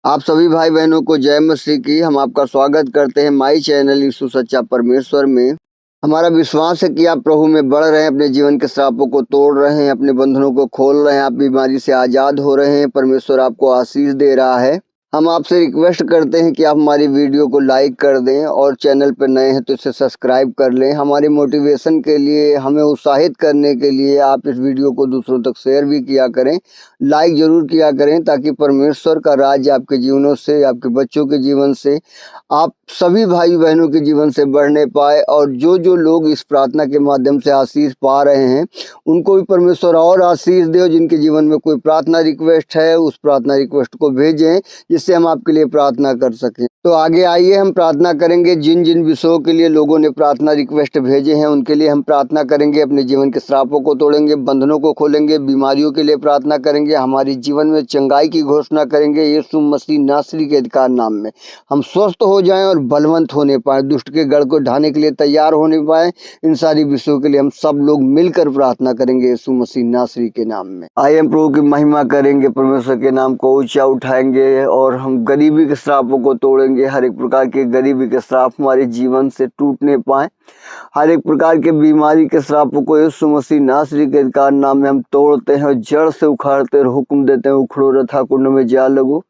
आप सभी भाई बहनों को जय मसीह की। हम आपका स्वागत करते हैं माई चैनल यीशु सच्चा परमेश्वर में। हमारा विश्वास है कि आप प्रभु में बढ़ रहे हैं, अपने जीवन के श्रापों को तोड़ रहे हैं, अपने बंधनों को खोल रहे हैं, आप बीमारी से आज़ाद हो रहे हैं। परमेश्वर आपको आशीष दे रहा है। हम आपसे रिक्वेस्ट करते हैं कि आप हमारी वीडियो को लाइक कर दें और चैनल पर नए हैं तो इसे सब्सक्राइब कर लें। हमारे मोटिवेशन के लिए, हमें उत्साहित करने के लिए आप इस वीडियो को दूसरों तक शेयर भी किया करें, लाइक जरूर किया करें, ताकि परमेश्वर का राज्य आपके जीवनों से, आपके बच्चों के जीवन से, आप सभी भाई बहनों के जीवन से बढ़ने पाए। और जो जो लोग इस प्रार्थना के माध्यम से आशीष पा रहे हैं उनको भी परमेश्वर और आशीष दे। जिनके जीवन में कोई प्रार्थना रिक्वेस्ट है उस प्रार्थना रिक्वेस्ट को भेजें जिससे हम आपके लिए प्रार्थना कर सकें। तो आगे आइए हम प्रार्थना करेंगे। जिन जिन विषयों के लिए लोगों ने प्रार्थना रिक्वेस्ट भेजे हैं उनके लिए हम प्रार्थना करेंगे। अपने जीवन के श्रापों को तोड़ेंगे, बंधनों को खोलेंगे, बीमारियों के लिए प्रार्थना करेंगे, हमारे जीवन में चंगाई की घोषणा करेंगे। यीशु मसीह नासरी के अधिकार नाम में हम स्वस्थ हो जाएं और बलवंत होने पाए, दुष्ट के गढ़ को ढाने के लिए तैयार होने पाए। इन सारी विषयों के लिए हम सब लोग मिलकर प्रार्थना करेंगे यीशु मसीह नासरी के नाम में। आइए हम प्रभु की महिमा करेंगे, परमेश्वर के नाम को ऊंचा उठाएंगे और हम गरीबी के श्रापों को तोड़ेंगे। हर एक प्रकार के गरीबी के श्राप हमारे जीवन से टूटने पाए। हर एक प्रकार के बीमारी के श्रापों को यीशु मसीह नासरी के अधिकार नाम में हम तोड़ते हैं और जड़ से उखाड़ते और हुक्म देते हैं, उखड़ो रथा कुंड में जा लगो।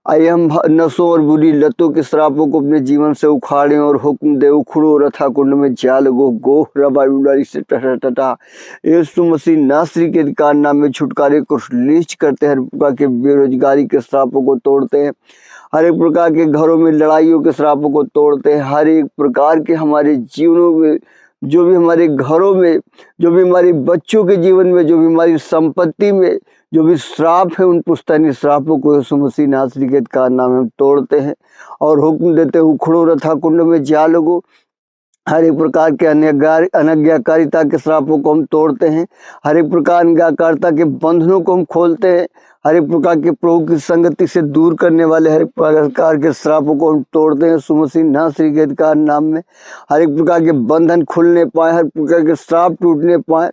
आइए हम नशों और बुरी लतों के श्रापों को अपने जीवन से उखाड़ें और हुक्म दे, उखड़ो रथा कुंड में जा लगो। गोह रबा बीमारी से टटा यीशु मसीह नासरी के अधिकार नाम में छुटकारे को रिलीज करते हैं। हर प्रकार के बेरोजगारी के श्रापों को तोड़ते हैं। हर एक प्रकार के घरों में लड़ाइयों के श्रापों को तोड़ते हैं। हर एक प्रकार के हमारे जीवनों में, जो भी हमारे घरों में, जो भी हमारे बच्चों के जीवन में, जो भी हमारी संपत्ति में जो भी श्राप है, उन पुश्तैनी श्रापों को यीशु मसीह नासरी के अधिकार नाम में हम तोड़ते हैं और हुक्म देते हैं, उखड़ो रथा कुंड में जा लगो। हर एक प्रकार के अनज्ञाकारिता के श्रापों को हम तोड़ते हैं। हर एक प्रकार अनज्ञाकारिता के बंधनों को हम खोलते हैं। हर एक प्रकार के प्रभु की संगति से दूर करने वाले हर एक प्रकार के श्रापों को हम तोड़ते हैं यीशु मसीह नासरी के अधिकार नाम में। हर एक प्रकार के बंधन खुलने पाए, हर प्रकार के श्राप टूटने पाए।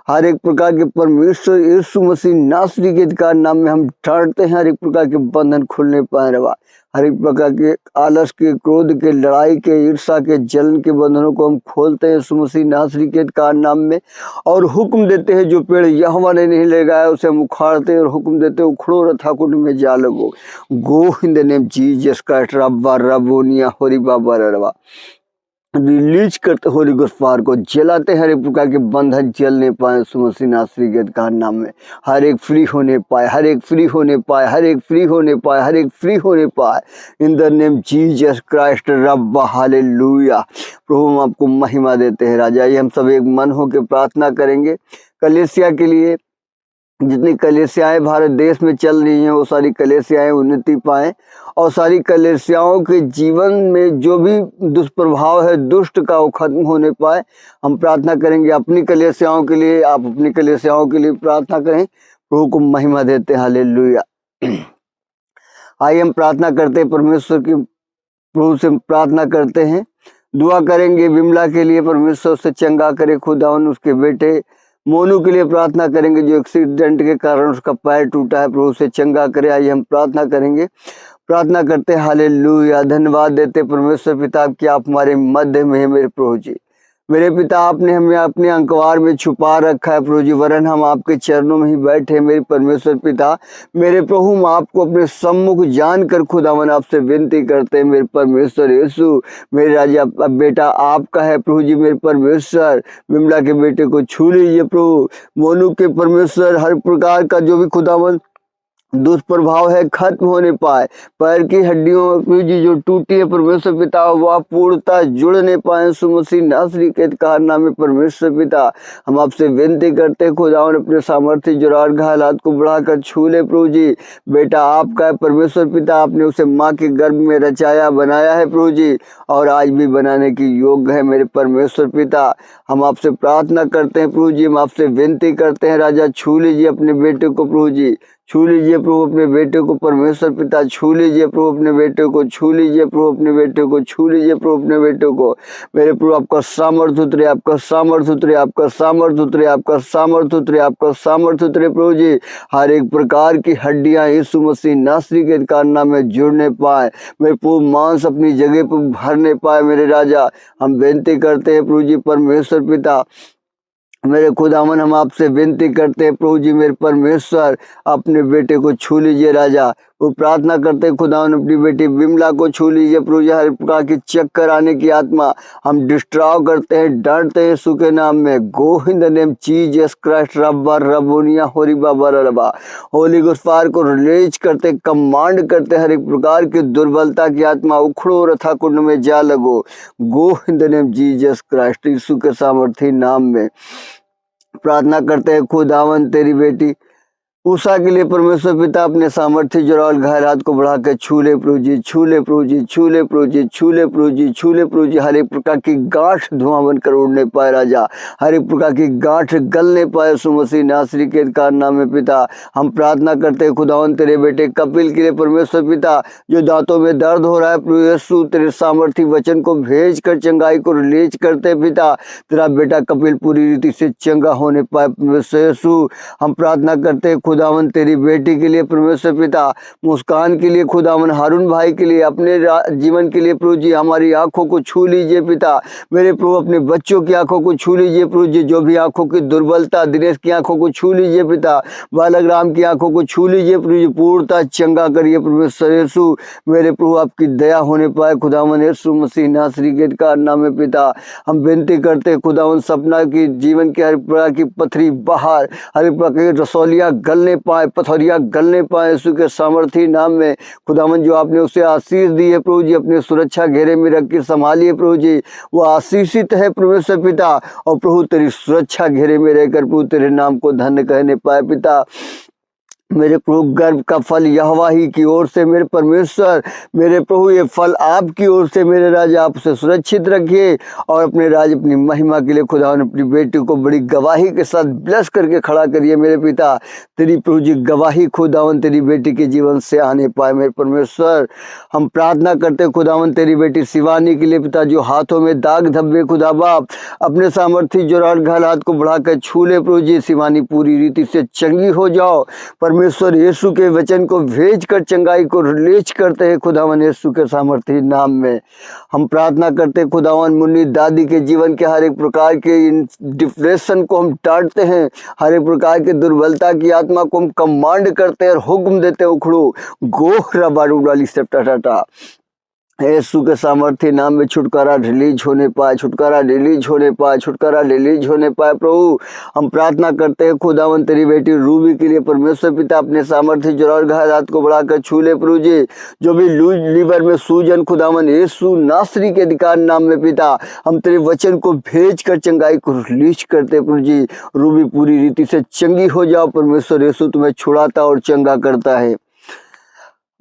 हर एक प्रकार के परमेश्वर यीशु मसीह नासरी के अधिकार नाम में हम ठाड़ते हैं। हर एक प्रकार के बंधन खुलने पाए रवा। हर एक प्रकार के आलस के, क्रोध के, लड़ाई के, ईर्ष्या के, जलन के बंधनों को हम खोलते हैं यीशु मसीह नासरी के अधिकार नाम में और हुक्म देते हैं, जो पेड़ यहोवा ने नहीं लगाया उसे हम उखाड़ते हैं और हुक्म देते हैं, उखड़ो रथा कुंड में जा लगो। Go in the name Jesus Christ रब्बा रबोनिया होरी बाबा रवा। रिलीज करते होली गोस्ट पावर को जलाते, हर एक प्रकार के बंधन जलने पाए यीशु मसीह नासरी के अधिकार नाम में। हर एक फ्री होने पाए, हर एक फ्री होने पाए, हर एक फ्री होने पाए, हर एक फ्री होने पाए इन द नेम जीसस क्राइस्ट रब्बा हालेलुया। प्रभु हम आपको महिमा देते हैं राजा। ये हम सब एक मन होकर प्रार्थना करेंगे कलीसिया के लिए। जितनी कलीसियाएं भारत देश में चल रही हैं वो सारी कलीसियाएं उन्नति पाएं और सारी कलीसियाओं के जीवन में जो भी दुष्प्रभाव है दुष्ट का वो खत्म होने पाए। हम प्रार्थना करेंगे अपनी कलीसियाओं के लिए, आप अपनी कलीसियाओं के लिए प्रार्थना करें। प्रभु को महिमा देते हैं हालेलुया। आइए हम प्रार्थना करते हैं, परमेश्वर की प्रभु से प्रार्थना करते हैं, दुआ करेंगे विमला के लिए, परमेश्वर से चंगा करे खुदावन। उसके बेटे मोनू के लिए प्रार्थना करेंगे जो एक्सीडेंट के कारण उसका पैर टूटा है, प्रभु से चंगा करे। आइए हम प्रार्थना करेंगे, प्रार्थना करते हालेलुया। धन्यवाद देते परमेश्वर पिता कि आप हमारे मध्य में है मेरे प्रभु जी। मेरे पिता आपने हमें अपने अंकवार में छुपा रखा है प्रभु जी, वरन हम आपके चरणों में ही बैठे हैं मेरे परमेश्वर पिता। मेरे प्रभु हम आपको अपने सम्मुख जानकर खुदावन आपसे विनती करते हैं मेरे परमेश्वर यीशु। मेरे राजा बेटा आपका है प्रभु जी, मेरे परमेश्वर विमला के बेटे को छू लीजिए प्रभु। मोनू के परमेश्वर हर प्रकार का जो भी खुदावन दुष्प्रभाव है खत्म होने पाए। पैर की हड्डियों जी जो टूटी है परमेश्वर पिता वह पूर्णता जुड़ने पाए यीशु मसीह नासरी के अधिकार नाम में। परमेश्वर पिता हम आपसे विनती करते हैं खुदावन अपने सामर्थ्य जुरार हालात को बढ़ाकर छू ले प्रभु जी। बेटा आपका है परमेश्वर पिता, आपने उसे माँ के गर्भ में रचाया बनाया है प्रभु जी और आज भी बनाने की योग्य है मेरे परमेश्वर पिता। हम आपसे प्रार्थना करते हैं प्रभु जी, हम आपसे विनती करते हैं राजा छू लीजिए अपने बेटे को प्रभु जी, छू लीजिए प्रभु अपने बेटे को, परमेश्वर पिता छू लीजिए प्रभु अपने बेटे को, छू लीजिए प्रभु अपने बेटे को, छू लीजिए प्रभु अपने बेटे को। मेरे प्रभु आपका सामर्थ्य उतरे, आपका सामर्थ्य उतरे, आपका सामर्थ्य उतरे, आपका सामर्थ्य उतरे, आपका सामर्थ्य उतरे प्रभु जी। हर एक प्रकार की हड्डियां यीशु मसीह नासरी के कारनामे में जुड़ने पाए, मेरे प्रभु मांस अपनी जगह पर भरने पाए। मेरे राजा हम बेनती करते हैं प्रभु जी, परमेश्वर पिता मेरे खुदावन हम आपसे विनती करते हैं प्रभु जी, मेरे परमेश्वर अपने बेटे को छू लीजिए राजा। वो प्रार्थना करते हैं खुदावन अपनी बेटी विमला को छू लीजिए प्रभु जी। हर प्रकार की चक्कर आने की आत्मा हम डिस्ट्रॉय करते हैं, डांटते हैं यीशु के नाम में। Go in the name Jesus Christ रब्बा रबोनिया होरी बाबा रबा। होली गोस्ट फायर को रिलीज करते, कमांड करते, हर एक प्रकार की दुर्बलता की आत्मा उखड़ो रथा कुंड में जा लगो। Go in the name Jesus Christ, यीशु के सामर्थी नाम में प्रार्थना करते हैं खुदावन तेरी बेटी उषा के लिए परमेश्वर पिता अपने सामर्थ्य जोराल घायल हाथ को बढ़ा के छू ले प्रभु जी, छू ले प्रभु जी, छू ले प्रभु जी, छू ले प्रभु जी, छू ले प्रभु जी। हर एक प्रकार की गांठ धुआं बनकर उड़ने पाए राजा, हर एक प्रकार की गांठ गलने पाए यीशु मसीह नासरी के कारनामे में पिता हम प्रार्थना करते हैं खुदावन तेरे बेटे कपिल के लिए परमेश्वर पिता, जो दांतों में दर्द हो रहा है प्रभु यीशु तेरे सामर्थ्य वचन को भेज कर चंगाई को रिलीज करते पिता, तेरा बेटा कपिल पूरी रीति से चंगा होने पाए परमेश्वर यीशु। हम प्रार्थना करते हैं खुदावन तेरी बेटी के लिए परमेश्वर पिता, मुस्कान के लिए खुदावन, हारून भाई के लिए, अपने जीवन के लिए प्रभु जी हमारी आंखों को छू लीजिए पिता। मेरे प्रभु अपने बच्चों की आंखों को छू लीजिए प्रभु जी, जो भी आंखों की दुर्बलता, दिनेश की आंखों को छू लीजिए पिता, बालक राम की आंखों को छू लीजिए प्रभु जी, पूर्णता चंगा करिए परमेश्वर यीशु। मेरे प्रभु आपकी दया होने पाए खुदावन यीशु मसीह नासरी के कारनामे में पिता हम विनती करते खुदावन सपना की जीवन के हर प्रकार की पथरी बाहर, हर प्रकार की रसौलियां गलने पाए, पथरियां गलने पाए यीशु के सामर्थी नाम में खुदावन। जो आपने उसे आशीष दी है प्रभु जी, अपने सुरक्षा घेरे में रख के संभालिए प्रभु जी, वो आशीषित है परमेश्वर पिता। और प्रभु तेरी सुरक्षा घेरे में रहकर प्रभु तेरे नाम को धन्य कहने पाए पिता। मेरे प्रभु गर्भ का फल यहोवा ही की ओर से मेरे परमेश्वर, मेरे प्रभु ये फल आपकी ओर से मेरे राजा, आपसे सुरक्षित रखिए और अपने राज अपनी महिमा के लिए खुदावन अपनी बेटी को बड़ी गवाही के साथ ब्लेस करके खड़ा करिए मेरे पिता। तेरी प्रभु जी गवाही खुदावन तेरी बेटी के जीवन से आने पाए मेरे परमेश्वर। हम प्रार्थना करते खुदावन तेरी बेटी शिवानी के लिए पिता, जो हाथों में दाग धब्बे खुदा बाप अपने सामर्थ्य जोराल घायल हाथ को बढ़ाकर छू ले प्रभु जी, शिवानी पूरी रीति से चंगी हो जाओ परमेश्वर यीशु के वचन को भेज कर चंगाई को रिलीज करते हैं खुदावन यीशु के सामर्थ्य नाम में। हम प्रार्थना करते खुदावन मुन्नी दादी के जीवन के हर एक प्रकार के डिप्रेशन को हम टाटते हैं, हर एक प्रकार के दुर्बलता की आत्मा को हम कमांड करते हैं और हुक्म देते हैं उखड़ो गो रबाडू डाली से टाटा यीशु के सामर्थ्य नाम में छुटकारा रिलीज होने पाए, छुटकारा रिलीज होने पाए, छुटकारा रिलीज होने पाए प्रभु। हम प्रार्थना करते हैं खुदावन तेरी बेटी रूबी के लिए परमेश्वर पिता, अपने सामर्थ्य जोराल घायल हाथ को बढ़ाकर छू ले प्रभु जी, जो भी लीवर में सूजन खुदावन यीशु नासरी के अधिकार नाम में पिता हम तेरे वचन को भेज कर चंगाई को रिलीज करते प्रभु जी, रूबी पूरी रीति से चंगी हो जाओ परमेश्वर यीशु तुम्हें छुड़ाता और चंगा करता है।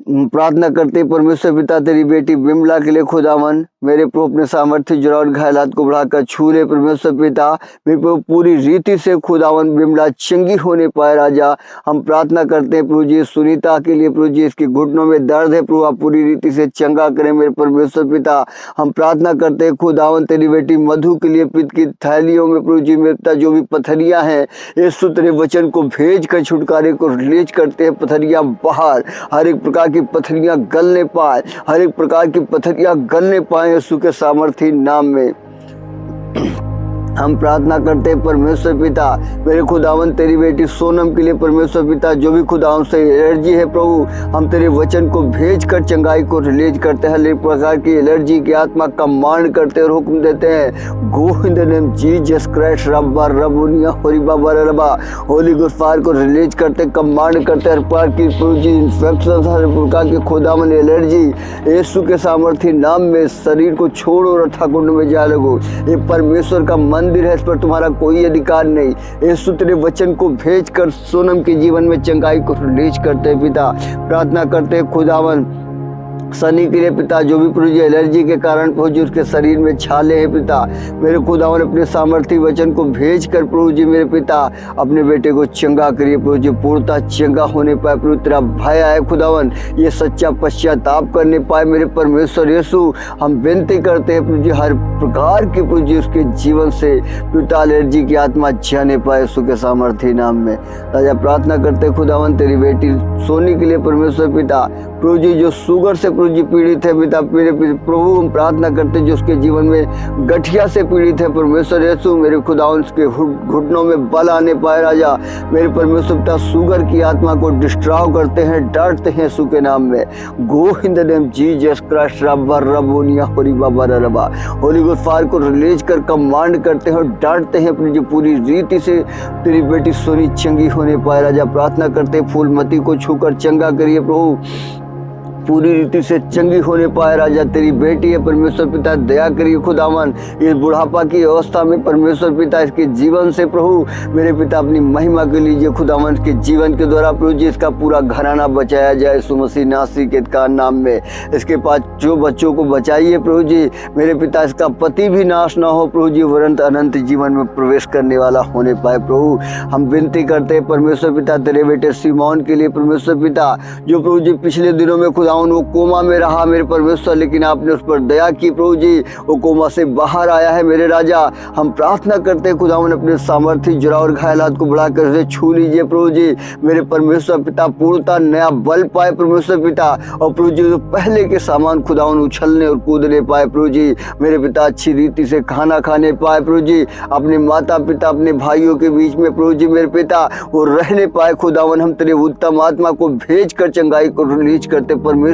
प्रार्थना करते परमेश्वर पिता तेरी बेटी विमला के लिए खुदावन, मेरे प्रभु अपने सामर्थ्य जोराल घायल हाथ को बढ़ाकर छू ले परमेश्वर पिता, मेरे प्रभु पूरी रीति से खुदावन विमला चंगी होने पाए राजा। हम प्रार्थना करते हैं प्रभु जी सुनीता के लिए प्रभु जी, इसके घुटनों में दर्द है प्रभु आप पूरी रीति से चंगा करें मेरे परमेश्वर पिता। हम प्रार्थना करते हैं खुदावन तेरी बेटी मधु के लिए, पित्त की थैलियों में प्रभु जी मेरे पिता जो भी पथरियां हैं यीशु तेरे वचन को भेज कर छुटकारे को रिलीज करते हैं, पथरियां बाहर, हर एक प्रकार की पथरियां गलने पाए, हर एक प्रकार की पथरियां गलने पाए यीशु के सामर्थ्य नाम में। हम प्रार्थना करते हैं परमेश्वर पिता मेरे खुदावन तेरी बेटी सोनम के लिए परमेश्वर पिता, जो भी खुदावन से एलर्जी है प्रभु हम तेरे वचन को भेज कर चंगाई को रिलीज करते हैं, हर एक प्रकार की एलर्जी की आत्मा कमांड करते और हुक्म देते हैं go in the name Jesus Christ रब्बा रबुनिया होरी बाबा रबा। होली गोस्ट फायर को रिलीज करते कमांड करते हर प्रकार की प्रभु जी इन्फेक्शन, हर प्रकार की खुदावन एलर्जी यीशु के सामर्थ्य नाम में शरीर को छोड़ो और रथा कुंड में जा लगो। ये परमेश्वर का मंदिर है, इस पर तुम्हारा कोई अधिकार नहीं। यीशु तेरे वचन को भेज कर सोनम के जीवन में चंगाई को रिलीज करते पिता। प्रार्थना करते खुदावन सनी के लिए पिता जो भी प्रभु जी एलर्जी के कारण प्रभु जी उसके शरीर में छाले हैं पिता, मेरे खुदावन अपने सामर्थी वचन को भेज कर प्रभु जी मेरे पिता अपने बेटे को चंगा करिए प्रभु जी, पूर्णतः चंगा होने पाए प्रभु, तेरा भय आए खुदावन, ये सच्चा पश्चाताप करने पाए मेरे परमेश्वर यीशु। हम विनती करते हैं प्रभु जी हर प्रकार की प्रभु जी उसके जीवन से पिता एलर्जी की आत्मा जाने पाए यीशु के सामर्थी नाम में। राजा प्रार्थना करते खुदावन तेरी बेटी सोनी के लिए परमेश्वर पिता, प्रभु जी जो शुगर से प्रभु जी पीड़ित है पिता, मेरे प्रभु हम प्रार्थना करते जो उसके जीवन में गठिया से पीड़ित है परमेश्वर यीशु, मेरे खुदावन उसके घुटनों में बल आने पाए राजा, मेरे परमेश्वर पिता शुगर की आत्मा को डिस्ट्रॉय करते हैं, डांटते हैं यीशु के नाम में। Go in the name Jesus Christ रब्बा रबोनिया होरी बाबा रबा, होली गोस्ट फायर को रिलीज कर कमांड करते हैं, डांटते हैं प्रभु जी पूरी रीति से तेरी बेटी सोनी चंगी होने पाए राजा। प्रार्थना करते फूलमती को छूकर चंगा करिए प्रभु, पूरी रीति से चंगी होने पाए राजा, तेरी बेटी है परमेश्वर पिता, दया करिए खुदावन इस बुढ़ापा की अवस्था में परमेश्वर पिता इसके जीवन से प्रभु मेरे पिता अपनी महिमा के लीजिए खुदावन, के जीवन के द्वारा प्रभु जी इसका पूरा घराना बचाया जाए यीशु मसीह नासरी के का नाम में। इसके पास जो बच्चों को बचाइए प्रभु जी मेरे पिता, इसका पति भी नाश ना हो प्रभु जी, वरंत अनंत जीवन में प्रवेश करने वाला होने पाए प्रभु। हम विनती करते हैं परमेश्वर पिता तेरे बेटे सिमोन के लिए परमेश्वर पिता, जो प्रभु जी पिछले दिनों में खुदावन वो कोमा में रहा मेरे परमेश्वर, लेकिन आपने उस पर दया की प्रभु जी, वो कोमा से बाहर आया है मेरे राजा। हम प्रार्थना करते हैं खुदावन अपने सामर्थ्य जरा और घायलात को बढ़ाकर उसे छू लीजिए प्रभु जी मेरे परमेश्वर पिता, पूर्णता नया बल पाए परमेश्वर पिता, और प्रभु जी पहले के सामान खुदावन उछलने और कूदने पाए प्रभु जी मेरे पिता, अच्छी रीति से खाना खाने पाए प्रभु जी, अपने माता पिता अपने भाइयों के बीच में प्रभु जी मेरे पिता वो रहने पाए खुदावन। हम तेरे उत्तम आत्मा को भेज कर चंगाई को रिलीज करते परमेश्वर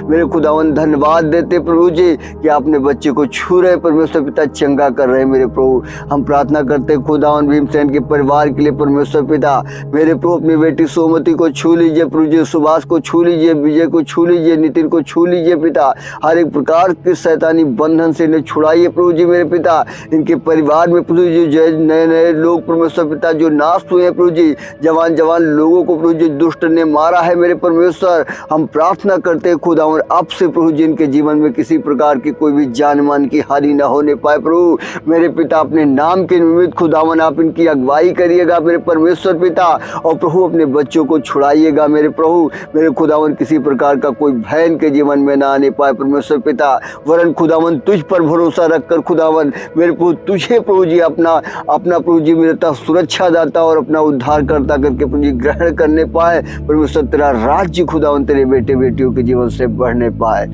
मेरे खुदावन, धन्यवाद देते प्रभु जी कि आपने बच्चे को छू रहे परमेश्वर पिता, चंगा कर रहे मेरे प्रभु। हम प्रार्थना करते खुदावन भीमसेन के परिवार के लिए परमेश्वर पिता, मेरे प्रभु अपनी बेटी सोमती को छू लीजिए प्रभु जी, सुभाष को छू लीजिए, विजय को छू लीजिए, नितिन को छू लीजिए पिता, हर एक प्रकार के शैतानी बंधन से इन्हें छुड़ाइए प्रभु जी मेरे पिता। इनके परिवार में प्रभु जी जो नए नए लोग परमेश्वर पिता जो नाश हुए हैं प्रभु जी, जवान जवान लोगों को प्रभु जी दुष्ट ने मारा है मेरे परमेश्वर। हम प्रार्थना करते हैं खुदावन आपसे प्रभु जी इनके जीवन में किसी प्रकार की कोई भी जान मान की हानि न होने पाए प्रभु मेरे पिता, अपने नाम के निमित्त खुदावन आप इनकी अगुवाई करिएगा मेरे परमेश्वर पिता, और प्रभु अपने बच्चों को छुड़ाइएगा मेरे प्रभु मेरे खुदावन, किसी प्रकार का कोई भय इनके जीवन में ना आने पाए परमेश्वर पिता, वरन खुदावन तुझ पर भरोसा रखकर खुदावन मेरे प्रभु तुझे प्रभु जी अपना प्रभु जी मेरे सुरक्षा दाता और अपना उद्धार करता करके प्रभु जी ग्रहण करने पाए परमेश्वर, तेरा राज्य खुदावन तेरे बेटे बेटियों के जीवन से बढ़ने पाए।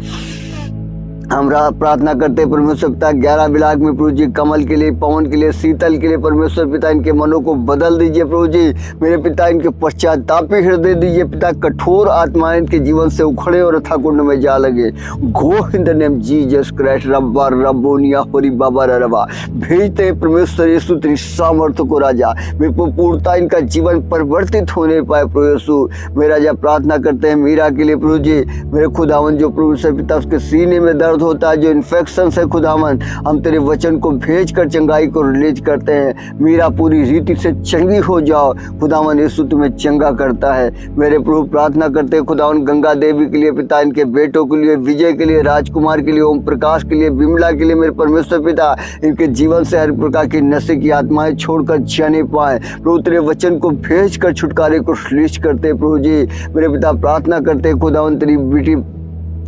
हम प्रार्थना करते हैं परमेश्वर पिता 11 विलाक में प्रभु जी कमल के लिए, पवन के लिए, शीतल के लिए परमेश्वर पिता, इनके मनों को बदल दीजिए प्रभु जी मेरे पिता, इनके पश्चातापी हृदय दीजिए पिता, कठोर आत्माएं इनके जीवन से उखड़े और अथाह कुंड में जा लगे। Go in the name Jesus Christ रब्बा रबोनिया होरी बाबा रबा, भेजते हैं परमेश्वर यीशु तेरी सामर्थ्य को राजा, मेरे को पूर्णता इनका जीवन परिवर्तित होने पाए प्रभु यीशु मेरा राजा। प्रार्थना करते हैं मीरा के लिए प्रभु जी मेरे खुदावन, जो प्रभु से पिता उसके सीने में दर्द होता है, जो इन्फेक्शन है खुदावन, हम तेरे वचन को भेज कर चंगाई को रिलीज करते हैं। मीरा पूरी रीति से चंगी हो जाओ खुदावन, यीशु तुम्हें चंगा करता है मेरे प्रभु। प्रार्थना करते हैं खुदावन गंगा देवी के लिए पिता, इनके बेटों के लिए, विजय के लिए, राजकुमार के लिए, ओम प्रकाश के लिए, बिमला के लिए मेरे परमेश्वर पिता, इनके जीवन से हर प्रकार की नशे की आत्माएं छोड़कर जाने पाए प्रभु, तेरे वचन को भेज कर छुटकारे को रिलीज करते प्रभु जी मेरे पिता। प्रार्थना करते खुदावन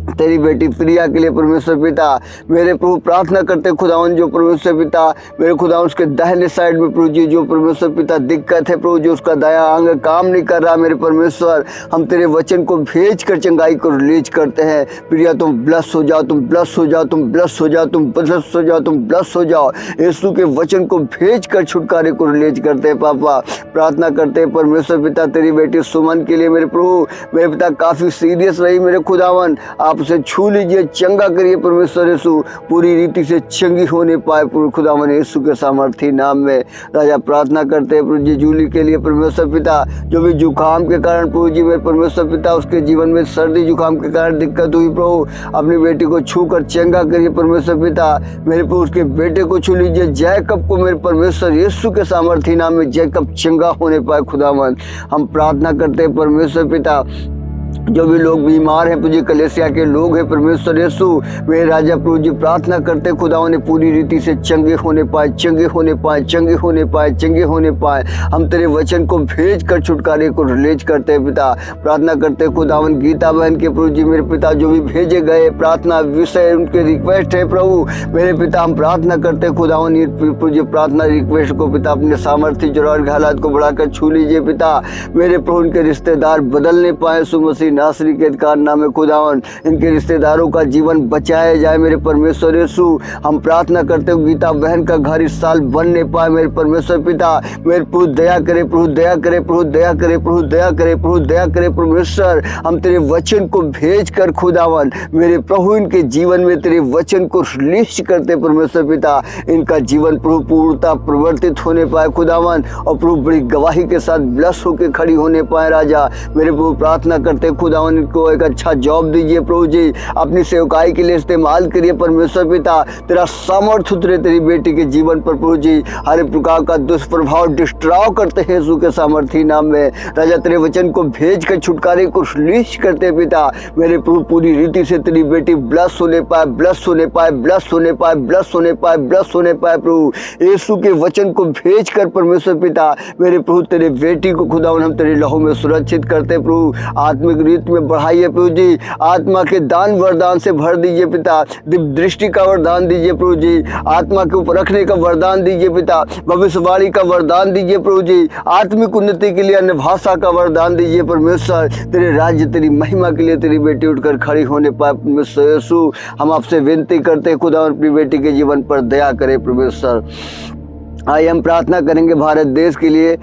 तेरी बेटी प्रिया के लिए परमेश्वर पिता मेरे प्रभु, प्रार्थना करते खुदावन जो परमेश्वर पिता मेरे खुदावन उसके दाहिने साइड में प्रभु जी जो परमेश्वर पिता दिक्कत है प्रभु, जो उसका दाया अंग काम नहीं कर रहा मेरे परमेश्वर, हम तेरे वचन को भेज कर चंगाई को रिलीज करते हैं। प्रिया तुम ब्लस हो जाओ, तुम ब्लस हो जाओ, तुम ब्लस हो जाओ, तुम ब्लस हो जाओ, तुम ब्लस हो जाओ, यीशु के वचन को भेज कर छुटकारे को रिलीज करते हैं पापा। प्रार्थना करते हैं परमेश्वर पिता तेरी बेटी सुमन के लिए मेरे प्रभु मेरे पिता, काफ़ी सीरियस रही मेरे खुदावन, आप उसे छू लीजिए, चंगा करिए परमेश्वर यीशु, पूरी रीति से चंगी होने पाए पूरे खुदावन यीशु के सामर्थी नाम में राजा। प्रार्थना करते हैं प्रभु जी जूली के लिए परमेश्वर पिता, जो भी जुकाम के कारण प्रभु जी मेरे परमेश्वर पिता उसके जीवन में सर्दी जुकाम के कारण दिक्कत हुई प्रभु, अपनी बेटी को छू कर चंगा करिए परमेश्वर पिता मेरे प्रभु। उसके बेटे को छू लीजिए, जैकब को मेरे परमेश्वर यीशु के सामर्थी नाम में जैकब चंगा होने पाए खुदावन। हम प्रार्थना करते हैं परमेश्वर पिता जो भी लोग बीमार हैं, प्रभु जी कलेसिया के लोग हैं, परमेश्वर यीशु मेरे राजा प्रभु जी प्रार्थना करते खुदावन ने पूरी रीति से चंगे होने पाए, चंगे होने पाए, चंगे होने पाए, चंगे होने पाए। हम तेरे वचन को भेज कर छुटकारे को रिलीज करते हैं पिता। प्रार्थना करते खुदावन गीता बहन के प्रभु जी मेरे पिता जो भी भेजे गए प्रार्थना विषय उनके रिक्वेस्ट है प्रभु मेरे पिता, हम प्रार्थना करते खुदावन ये प्रभु जी प्रार्थना रिक्वेस्ट को पिता अपने सामर्थ्य जरूर हालात को बढ़ाकर छू लीजिए पिता। मेरे प्रभु उनके रिश्तेदार बदलने पाए सुमसी नासरी के अधिकार नाम में खुदावन इनके रिश्तेदारों का जीवन बचाया जाए मेरे परमेश्वर यीशु। हम प्रार्थना करते हो गीता बहन का घर इस साल बनने पाए मेरे परमेश्वर पिता। मेरे प्रभु दया करे, प्रभु दया करे, प्रभु दया करे, प्रभु दया करे, प्रभु दया करे परमेश्वर। हम तेरे वचन को भेज कर खुदावन मेरे प्रभु इनके जीवन में तेरे वचन को रिलीज करते परमेश्वर पिता। इनका जीवन प्रभु पूर्णता परिवर्तित होने पाए खुदावन और प्रभु बड़ी गवाही के साथ ब्लस होकर खड़ी होने पाए राजा। मेरे प्रभु प्रार्थना करते खुदावन इनको एक अच्छा जॉब दीजिए प्रभु जी, अपनी सेवकाई के लिए इस्तेमाल करिए परमेश्वर पिता। तेरा सामर्थ्य उतरे तेरी बेटी के जीवन पर प्रभु जी, हर प्रकार का दुष्प्रभाव डिस्ट्रॉय करते हैं यीशु के सामर्थ्य नाम में राजा। तेरे वचन को भेज कर छुटकारे को रिलीज करते पिता। मेरे प्रभु पूरी रीति से तेरी बेटी ब्लस होने पाए, ब्लस होने पाए, ब्लस होने पाए, ब्लस होने पाए, ब्लस होने पाए प्रभु। यीशु के वचन को भेज कर परमेश्वर पिता मेरे प्रभु तेरे बेटी को खुदावन हम तेरे लहू में सुरक्षित करते प्रभु। आत्मिक रीत में बढ़ाइए प्रभु जी, आत्मा के दान वरदान से भर दीजिए पिता। दिव्य दृष्टि का वरदान दीजिए प्रभु जी, आत्मा के ऊपर रखने का वरदान दीजिए पिता। भविष्यवाणी का वरदान दीजिए प्रभु जी, आत्मिक उन्नति के लिए अन्य भाषा का वरदान दीजिए परमेश्वर। तेरे राज्य तेरी महिमा के लिए तेरी बेटी उठकर खड़ी होने पाए परमेश्वर यीशु। हम आपसे विनती करते हैं खुदा अपनी बेटी के जीवन पर दया करे परमेश्वर। आइए हम प्रार्थना करेंगे भारत देश के लिए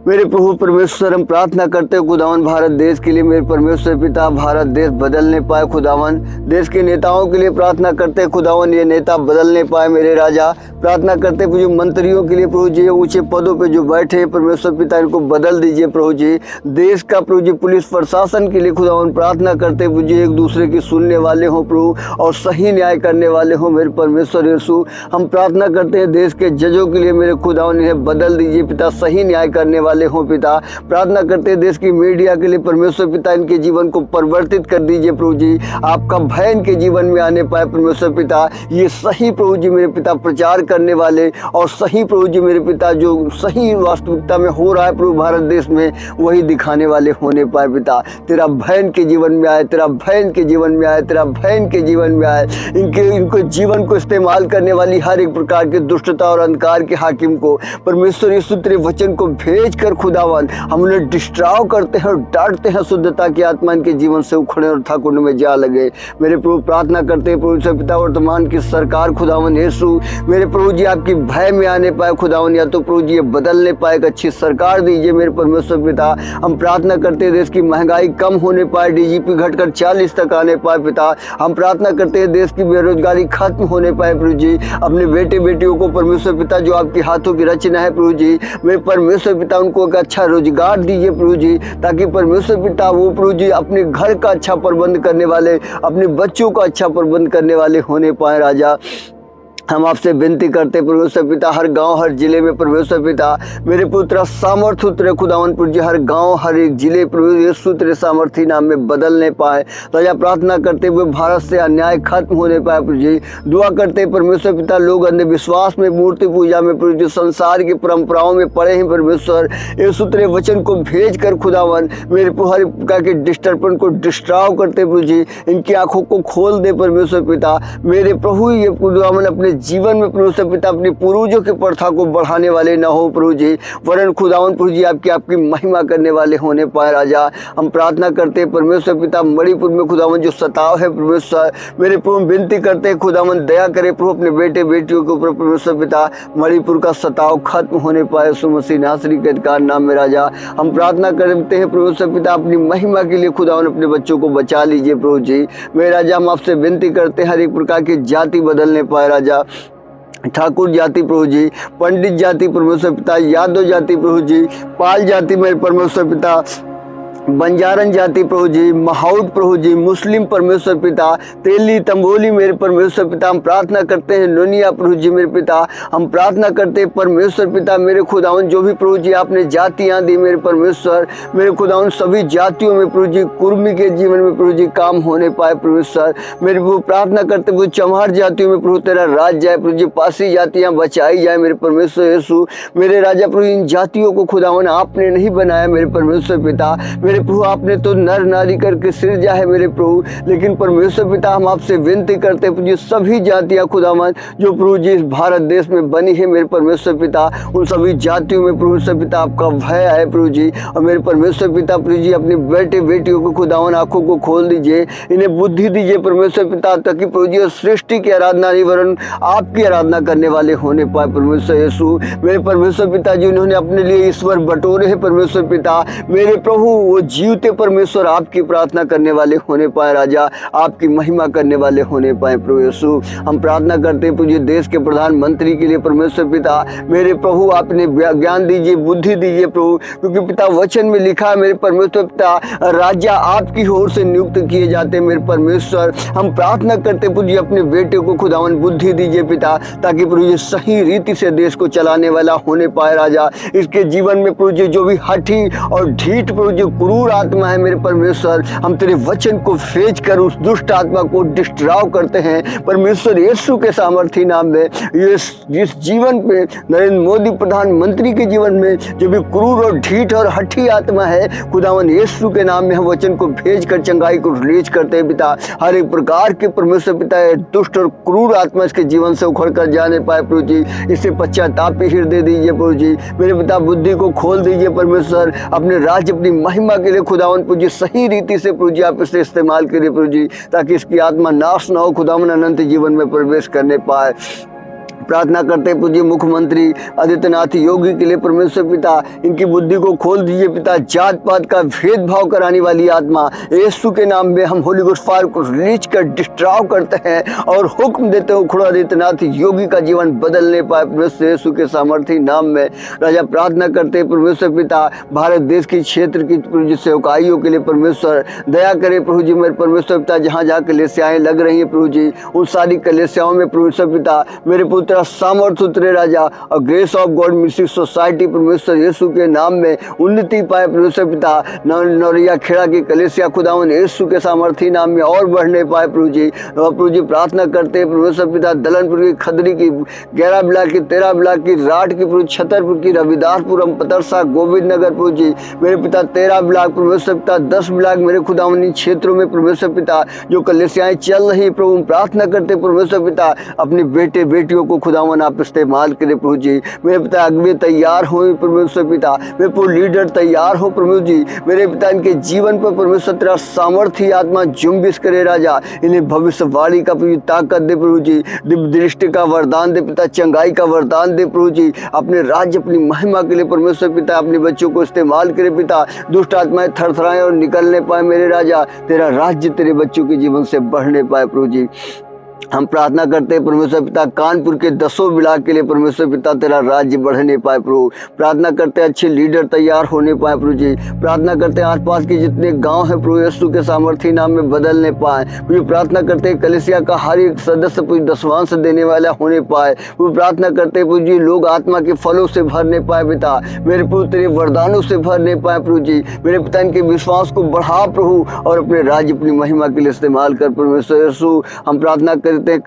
मेरे प्रभु परमेश्वर। हम प्रार्थना करते हो खुदावन भारत देश के लिए मेरे परमेश्वर पिता। भारत देश बदलने पाए खुदावन, देश के नेताओं के लिए प्रार्थना करते हैं खुदावन ये नेता बदलने पाए मेरे राजा। प्रार्थना करते हैं प्रभु मंत्रियों के लिए प्रभु जी, ऊंचे पदों पे जो बैठे हैं परमेश्वर पिता इनको बदल दीजिए प्रभु जी। देश का प्रभु जी पुलिस प्रशासन के लिए खुदावन प्रार्थना करते हैं प्रभु जी, एक दूसरे की सुनने वाले हों प्रभु और सही न्याय करने वाले हों मेरे परमेश्वर यीशु। हम प्रार्थना करते हैं देश के जजों के लिए मेरे खुदावन इन्हें बदल दीजिए पिता, सही न्याय करने वाले हो पिता। प्रार्थना करते हैं देश की मीडिया के लिए परमेश्वर पिता, इनके जीवन को परिवर्तित कर दीजिए प्रभु जी। आपका भय इनके जीवन में आने पाए परमेश्वर पिता। ये सही प्रभु जी मेरे पिता प्रचार करने वाले और सही प्रभु जी मेरे पिता जो सही वास्तविकता में हो रहा है प्रभु भारत देश में वही दिखाने वाले होने पाए पिता। तेरा भय इनके जीवन में आए, तेरा भय इनके जीवन में आए, तेरा भय इनके जीवन में आए। इनको जीवन को इस्तेमाल करने वाली हर एक प्रकार की दुष्टता और अंधकार के हाकिम को परमेश्वर यीशु तेरे वचन को भेज कर खुदावन हम उन्हें डिस्ट्रॉय करते हैं और डांटते हैं। शुद्धता की आत्मा इनके जीवन से उखड़े और ठाकुर में जा लगे मेरे प्रभु। प्रार्थना करते हैं प्रभु से पिता वर्तमान की सरकार खुदावन यीशु मेरे प्रभु जी आपकी भय में आने पाए खुदावन, या तो प्रभु जी ये बदलने पाए, एक अच्छी सरकार दीजिए मेरे परमेश्वर पिता। हम प्रार्थना करते हैं देश की महंगाई कम होने पाए, डीजीपी घटकर 40 तक आने पाए पिता। हम प्रार्थना करते हैं देश की बेरोजगारी खत्म होने पाए प्रभु जी। अपने बेटे बेटियों को परमेश्वर पिता जो आपके हाथों की रचना है प्रभु जी मेरे परमेश्वर पिता उनको एक अच्छा रोजगार दीजिए प्रभु जी, ताकि परमेश्वर पिता वो प्रभु जी अपने घर का अच्छा प्रबंध करने वाले, अपने बच्चों का अच्छा प्रबंध करने वाले होने पाए राजा। हम आपसे विनती करते परमेश्वर पिता हर गांव हर जिले में परमेश्वर पिता मेरे पुत्र सामर्थ्य उतरे खुदावन प्रभु जी, हर गांव हर एक जिले प्रभु यीशु तेरे सामर्थ्य नाम में बदलने पाए राजा। प्रार्थना करते हुए भारत से अन्याय खत्म होने पाए प्रभु जी। दुआ करते परमेश्वर पिता लोग अंधविश्वास में, मूर्ति पूजा में प्रभु जी, संसार की परंपराओं में पड़े हैं परमेश्वर यीशु तेरे वचन को भेज कर खुदावन मेरे हर प्रकार के डिस्टर्बन को डिस्ट्रॉय करते प्रभु जी। इनकी आंखों को खोल दे परमेश्वर पिता मेरे प्रभु। ये खुदावन अपने जीवन में परमेश्वर पिता अपने पूर्वजों की प्रथा को बढ़ाने वाले न हो प्रभु जी, वरन खुदावन प्रभु जी आपकी महिमा करने वाले होने पाए राजा। हम प्रार्थना करते हैं परमेश्वर पिता मणिपुर में खुदावन जो सताव है परमेश्वर मेरे प्रभु विनती करते हैं खुदावन दया करे प्रभु अपने बेटे बेटियों के ऊपर परमेश्वर पिता मणिपुर का सताव खत्म होने पाए यीशु मसीह नासरी के अधिकार नाम में राजा। हम प्रार्थना करते हैं परमेश्वर पिता अपनी महिमा के लिए खुदावन अपने बच्चों को बचा लीजिए प्रभु जी मेरे राजा। हम आपसे विनती करते हैं हर एक प्रकार की जाति बदलने पाए राजा, ठाकुर जाति प्रभु जी, पंडित जाति परमेश्वर पिता, यादव जाति प्रभु जी, पाल जाति मेरे परमेश्वर पिता, बंजारन जाति प्रभु जी, महाउट प्रभु जी, मुस्लिम परमेश्वर पिता, तेली तंबोली मेरे परमेश्वर पिता, हम प्रार्थना करते हैं नोनिया प्रभु जी मेरे पिता, हम प्रार्थना करते हैं परमेश्वर पिता मेरे खुदावन, जो भी प्रभु जी आपने जातियाँ दी मेरे परमेश्वर, मेरे खुदावन सभी जातियों में प्रभु जी, कुर्मी के जीवन में प्रभु जी काम होने पाए परमेश्वर, मेरे प्रभु प्रार्थना करते प्रभु चमार जातियों में प्रभु तेरा राज जाए प्रभु जी, पासी जातियाँ बचाई जाए मेरे परमेश्वर यीशु, मेरे राजा प्रभु इन जातियों को खुदावन आपने नहीं बनाया मेरे परमेश्वर पिता, मेरे प्रभु आपने तो नर नारी करके सृजा है मेरे प्रभु, लेकिन परमेश्वर पिता हम आपसे विनती करते प्रभु जी, सभी जातियां खुदावन जो प्रभु जी इस भारत देश में बनी है मेरे परमेश्वर पिता, उन सभी जातियों में परमेश्वर पिता आपका भय है प्रभु जी, और मेरे परमेश्वर पिता प्रभु जी अपने बेटे बेटियों को खुदावन आंखों को खोल दीजिए, इन्हें बुद्धि दीजिए परमेश्वर पिता, ताकि प्रभु जी सृष्टि की आराधना नहीं वरन आपकी आराधना करने वाले होने पाए परमेश्वर यीशु, मेरे परमेश्वर पिता जी उन्होंने अपने लिए ईश्वर बटोरे हैं परमेश्वर पिता, मेरे प्रभु वो जीवते परमेश्वर आपकी प्रार्थना करने वाले होने पाए राजा, आपकी महिमा करने वाले होने पाए प्रभु यीशु, हम प्रार्थना करते हैं प्रभु देश के प्रधानमंत्री के लिए परमेश्वर पिता, मेरे प्रभु आपने ज्ञान दीजिए, बुद्धि दीजिए प्रभु, क्योंकि पिता वचन में लिखा है मेरे परमेश्वर पिता राजा आपकी ओर से नियुक्त किए जाते मेरे परमेश्वर, हम प्रार्थना करते प्रभु जी अपने बेटे को खुदावन बुद्धि दीजिए पिता, ताकि प्रभु जी सही रीति से देश को चलाने वाला होने पाए राजा, इसके जीवन में प्रभु जी जो भी हठी और ढीठ प्रभु जी क्रूर आत्मा है मेरे परमेश्वर, हम तेरे वचन को फेंच कर उस दुष्ट आत्मा को डिस्ट्रॉय करते हैं परमेश्वर यीशु के सामर्थी नाम में, जिस जीवन पे नरेंद्र मोदी प्रधानमंत्री के जीवन में जो भी क्रूर और ढीठ और हठी आत्मा है खुदावन यीशु के नाम में हम वचन को भेज कर चंगाई को रिलीज करते हैं पिता, हर एक प्रकार के परमेश्वर पिता दुष्ट और क्रूर आत्मा इसके जीवन से उखड़ कर जाने पाए प्रभु जी, इसे पश्चातापी हृदय दीजिए प्रभु जी, मेरे पिता बुद्धि को खोल दीजिए परमेश्वर, अपने राज्य अपनी महिमा के लिए खुदावन प्रभु जी सही रीति से प्रभु जी आप इसे इस्तेमाल करिए प्रभु जी, ताकि इसकी आत्मा नाश न हो खुदावन अनंत जीवन में प्रवेश करने पाए। प्रार्थना करते हैं पूज्य मुख्यमंत्री आदित्यनाथ योगी के लिए परमेश्वर पिता, इनकी बुद्धि को खोल दीजिए पिता, जात पात का भेदभाव कराने वाली आत्मा यीशु के नाम में हम होली गोस्ट फायर को रिलीज कर डिस्ट्रॉय करते हैं और हुक्म देते हो खुदा आदित्यनाथ योगी का जीवन बदलने पाए परमेश्वर यीशु के सामर्थी नाम में। राजा प्रार्थना करते हैं परमेश्वर पिता भारत देश की क्षेत्र की सेवकाइयों के लिए परमेश्वर दया करे प्रभु जी, मेरे परमेश्वर पिता जहाँ जहाँ कलेसियाएँ लग रही हैं प्रभु जी, उन सारी कलेसियाओं में परमेश्वर पिता मेरे पुत्र सामर्थ उतरे राजा, और grace of God mistake society परमेश्वर यीशु के नाम में उन्नति पाए परमेश्वर पिता, नौरिया खेड़ा की कलेसिया खुदावन यीशु के सामर्थी नाम में और बढ़ने पाए प्रभु जी प्रार्थना करते हैं परमेश्वर पिता दलनपुर की, खदरी की, 11 ब्लॉक की, 13 ब्लॉक की, राठ की प्रभु, छतरपुर की, रविदासपुरम, पतरसा, गोविंद नगर प्रभु जी मेरे पिता 13 ब्लॉक परमेश्वर पिता, 10 ब्लॉक मेरे खुदावन क्षेत्रों में परमेश्वर पिता जो कलेसियाएं चल रही प्रभु, प्रार्थना करते परमेश्वर पिता अपने बेटे बेटियों को खुदावन आप इस्तेमाल करें प्रभु जी, मेरे पिता अगवे तैयार हो परमेश्वर पिता, मेरे पूरे लीडर तैयार हो प्रभु जी, मेरे पिता इनके जीवन पर परमेश्वर तेरा सामर्थ्य आत्मा जुम्बिश करे राजा, इन्हें भविष्यवाणी का प्रभु ताकत दे प्रभु जी, दिव्य दृष्टि का वरदान दे पिता, चंगाई का वरदान दे प्रभु जी, अपने राज्य अपनी महिमा के लिए परमेश्वर पिता अपने बच्चों को इस्तेमाल करे पिता, दुष्ट आत्माएं थरथराएं और निकलने पाए मेरे राजा, तेरा राज्य तेरे बच्चों के जीवन से बढ़ने पाए प्रभु जी। हम प्रार्थना करते हैं परमेश्वर पिता कानपुर के 10 ब्लॉक के लिए परमेश्वर पिता तेरा राज्य बढ़ने पाए प्रभु, प्रार्थना करते हैं अच्छे लीडर तैयार होने पाए प्रभु जी, प्रार्थना करते हैं आसपास के जितने गांव हैं प्रभु यीशु के सामर्थी नाम में बदलने पाए प्रभु, प्रार्थना करते हैं कलीसिया का हर एक सदस्य प्रभु दशवांश देने वाला होने पाए प्रभु, प्रार्थना करते हैं प्रभु जी लोग आत्मा के फलों से भरने पाए पिता, मेरे प्रभु तेरे वरदानों से भरने पाए प्रभु जी, मेरे पिता इनके विश्वास को बढ़ा प्रभु और अपने राज्य अपनी महिमा के लिए इस्तेमाल कर परमेश्वर यीशु। हम प्रार्थना करते हैं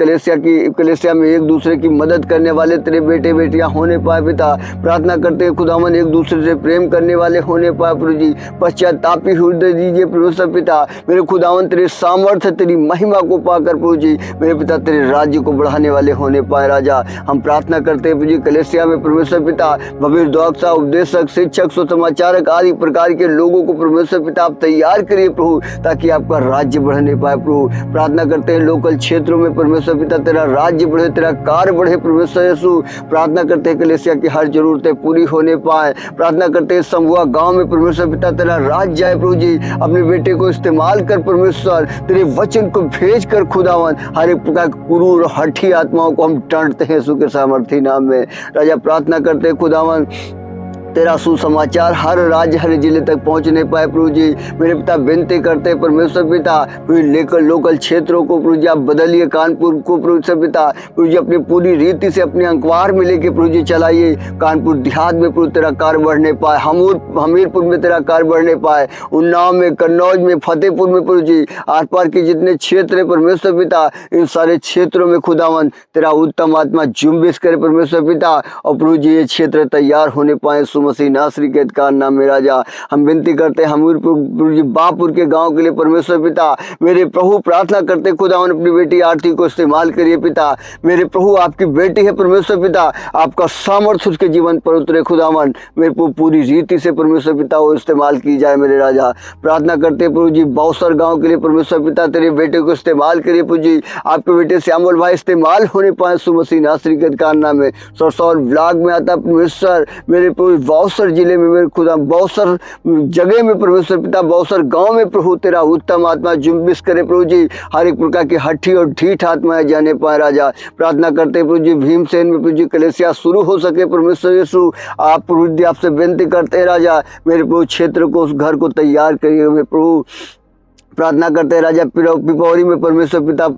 कलेसिया में एक दूसरे की मदद करने वाले तेरे बेटे बेटियां होने पाए पिता, प्रार्थना करते हैं खुदावन एक दूसरे से प्रेम करने वाले होने पाए प्रभु जी, पश्चातापी हृदय दीजिए परमेश्वर पिता, मेरे खुदावन तेरे सामर्थ्य तेरी महिमा को पाकर प्रभु जी मेरे पिता तेरे राज्य को बढ़ाने वाले होने पाए राजा। हम प्रार्थना करते हैं प्रभु जी कलेसिया में परमेश्वर पिता भविष्यद्वक्ता, उपदेशक, शिक्षक, सुसमाचारक आदि प्रकार के लोगों को परमेश्वर पिता आप तैयार करिए प्रभु, ताकि आपका राज्य बढ़ने पाए प्रभु। प्रार्थना करते हैं लोकल क्षेत्रों में परमेश्वर पिता तेरा राज्य बढ़े, तेरा कार्य बढ़े परमेश्वर यीशु। प्रार्थना करते हैं कलेसिया की हर जरूरतें पूरी होने पाए, प्रार्थना करते हैं समूह गांव में परमेश्वर पिता तेरा राज्य जाए प्रभु जी, अपने बेटे को इस्तेमाल कर परमेश्वर, तेरे वचन को भेज कर खुदावन हर एक प्रकार क्रूर हठी आत्माओं को हम डांटते हैं यीशु के सामर्थी नाम में। राजा प्रार्थना करते हैं खुदावन तेरा सुसमाचार हर राज्य हर जिले तक पहुंचने पाए प्रभु जी। मेरे पिता विनती करते हैं परमेश्वर पिता, लेकर लोकल क्षेत्रों को प्रभु जी आप बदलिए, कानपुर को परमेश्वर पिता प्रभु जी अपनी पूरी रीति से अपने अंकवार में लेके प्रभु जी चलाइए। कानपुर देहात में प्रभु तेरा कार्य बढ़ने पाए, हमीरपुर में तेरा कार्य बढ़ने पाए, उन्नाव में, कन्नौज में, फतेहपुर में प्रभु जी आर पार के जितने क्षेत्र है परमेश्वर पिता, इन सारे क्षेत्रों में खुदावन तेरा उत्तम आत्मा जुम्बिश करे परमेश्वर पिता, और प्रभु जी ये क्षेत्र तैयार होने पाए मसीह नासरी के अधिकार नाम में राजा। हम विनती करते हैं हमीरपुर जी बापुर के गांव के लिए परमेश्वर पिता, मेरे प्रभु प्रार्थना करते खुदावन अपनी बेटी आरती को इस्तेमाल करिए पिता। मेरे प्रभु आपकी बेटी है परमेश्वर पिता, आपका सामर्थ्य उसके जीवन पर उतरे खुदावन, मेरे प्रभु पूरी रीति से परमेश्वर पिता वो इस्तेमाल की जाए मेरे राजा। प्रार्थना करते प्रभु जी बौसर गाँव के लिए परमेश्वर पिता, तेरे बेटे को इस्तेमाल करिए प्रभु जी, आपके बेटे श्यामल भाई इस्तेमाल होने पाए मसीह नासरी के अधिकार नाम में। सरसौर ब्लॉक में आता परमेश्वर, मेरे प्रभु बौसर जिले में मेरे खुदा बौसर जगह में परमेश्वर पिता, बौसर गांव में प्रभु तेरा उत्तम आत्मा जुम्बिश करे प्रभु जी, हर एक प्रकार की हठी और ढीठ आत्माएं जाने पाए राजा। प्रार्थना करते प्रभु जी भीमसेन में प्रभु जी कलेसिया शुरू हो सके परमेश्वर यीशु, आप प्रभु जी आपसे विनती करते हैं राजा, मेरे प्रभु क्षेत्र को उस घर को तैयार करिए प्रभु। प्रार्थना करते हैं राजा पिपौरी में परमेश्वर पिता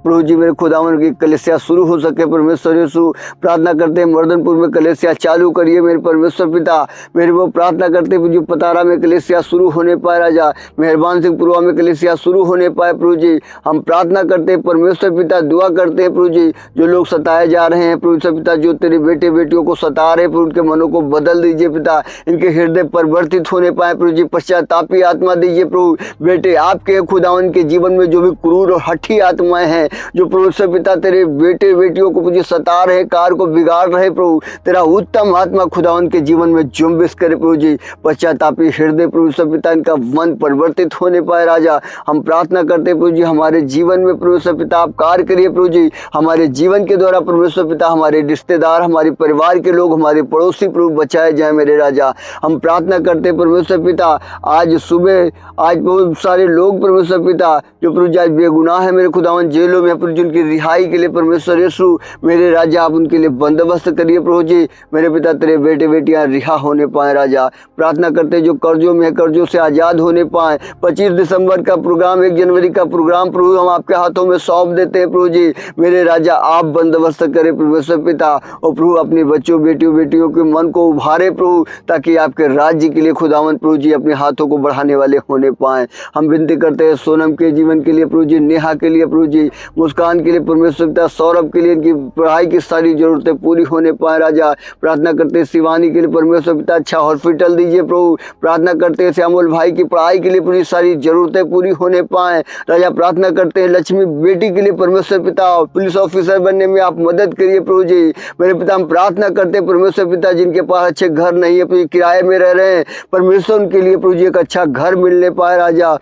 प्रभु जी मेरे खुदावन की कलेसिया शुरू हो सके परमेश्वर यीशु। प्रार्थना करते हैं मर्दनपुर में कलेसिया चालू करिए मेरे परमेश्वर पिता, मेरे वो प्रार्थना करते हैं प्रभु जी पतारा में कलेसिया शुरू होने पाए राजा, मेहरबान सिंह पुरवा में कलेसिया शुरू होने पाए प्रभु जी। हम प्रार्थना करते हैं परमेश्वर पिता, दुआ करते हैं प्रभु जी जो लोग सताए जा रहे हैं परमेश्वर पिता, जो तेरे बेटे बेटियों को सता रहे प्रभु, उनके मनों को बदल दीजिए पिता, इनके हृदय परिवर्तित होने पाए प्रभु जी, पश्चातापी आत्मा दीजिए प्रभु। बेटे आपके खुदावन के जीवन में जो भी क्रूर और हठी आत्माएं हैं, जो परमेश्वर पिता तेरे बेटे बेटियों को मुझे सता रहे, कार को बिगाड़ रहे प्रभु, तेरा उत्तम आत्मा खुदावन के जीवन में जुम्बिश करे प्रभु जी, पश्चातापी हृदय परमेश्वर पिता इनका मन परिवर्तित होने पाए राजा। हम प्रार्थना करते प्रभु जी हमारे जीवन में परमेश्वर पिता आप कार्य करिए प्रभु जी, हमारे जीवन के द्वारा परमेश्वर पिता हमारे रिश्तेदार, हमारे परिवार के लोग, हमारे पड़ोसी प्रभु बचाए जाए मेरे राजा। हम प्रार्थना करते परमेश्वर पिता आज सुबह, आज बहुत सारे लोग परमेश्वर पिता जो प्रभु जी आज बेगुनाह है मेरे खुदावन जेलों में प्रभु जी, उनकी रिहाई के लिए परमेश्वर यीशु मेरे राजा आप उनके लिए बंदोबस्त करिए प्रभु जी, मेरे पिता तेरे बेटे बेटियां रिहा होने पाए राजा। प्रार्थना करते जो कर्जों में, कर्जों से आज़ाद होने पाए। 25 दिसंबर का प्रोग्राम, 1 जनवरी का प्रोग्राम प्रभु हम आपके हाथों में सौंप देते हैं प्रभु जी, मेरे राजा आप बंदोबस्त करें परमेश्वर पिता, और प्रभु अपने बच्चों बेटियों के मन को उभारे प्रभु, ताकि आपके राज्य के लिए खुदावन प्रभु जी अपने हाथों को बढ़ाने वाले होने पाए। हम विनती करते हैं सोनम के जीवन के लिए प्रभु जी, नेहा के लिए प्रभु जी, मुस्कान के लिए परमेश्वर पिता, सौरभ के लिए इनकी पढ़ाई की सारी जरूरतें पूरी होने पाए राजा। प्रार्थना करते हैं शिवानी के लिए परमेश्वर पिता अच्छा हॉस्पिटल दीजिए प्रभु। प्रार्थना करते हैं श्यामल भाई की पढ़ाई के लिए पूरी सारी जरूरतें पूरी होने पाए राजा। प्रार्थना करते हैं लक्ष्मी बेटी के लिए परमेश्वर पिता पुलिस ऑफिसर बनने में आप मदद करिए प्रभु जी, मेरे पिता। हम प्रार्थना करते हैं परमेश्वर पिता जिनके पास अच्छे घर नहीं है प्रभु, किराए में रह रहे हैं परमेश्वर, उनके लिए प्रभु जी एक अच्छा घर मिलने पाए राजा।